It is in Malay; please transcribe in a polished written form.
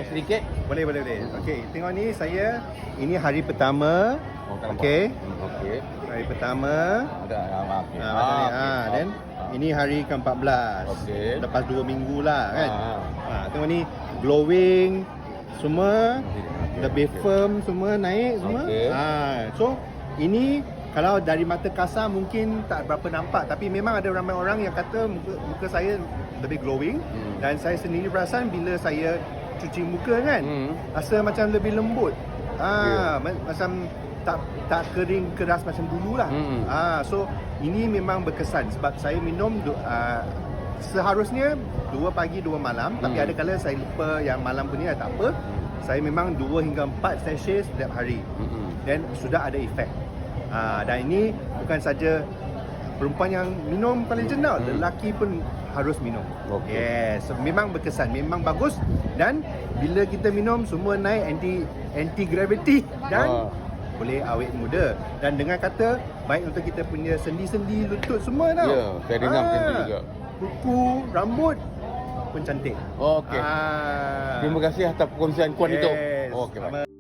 share sedikit? Boleh. Okey, tengok ni saya. Ini hari pertama. Okey. Okey. Hari pertama. Ada okey. Dan ini hari ke-14. Okey. Lepas 2 minggu lah kan. Tengok ni glowing semua. Lebih firm semua, naik semua. So ini kalau dari mata kasar mungkin tak berapa nampak, tapi memang ada ramai orang yang kata muka saya lebih glowing. Dan saya sendiri perasan bila saya cuci muka kan, rasa macam lebih lembut. Macam tak kering keras macam dulu lah. So ini memang berkesan sebab saya minum seharusnya 2 pagi 2 malam, tapi ada kala saya lupa yang malam punya tak apa. Saya memang 2 hingga 4 sachet setiap hari. Dan sudah ada efek. Dan ini bukan saja perempuan yang minum collagen tau, lelaki pun harus minum. Yes, memang berkesan, memang bagus. Dan bila kita minum semua naik anti gravity dan boleh awet muda. Dan dengan kata baik untuk kita punya sendi-sendi lutut semua tau. Ya, saya dengar macam tu juga. Kuku, rambut pun cantik. Okey. Terima kasih atas perkongsian kuan itu. Yes. Okey, baik.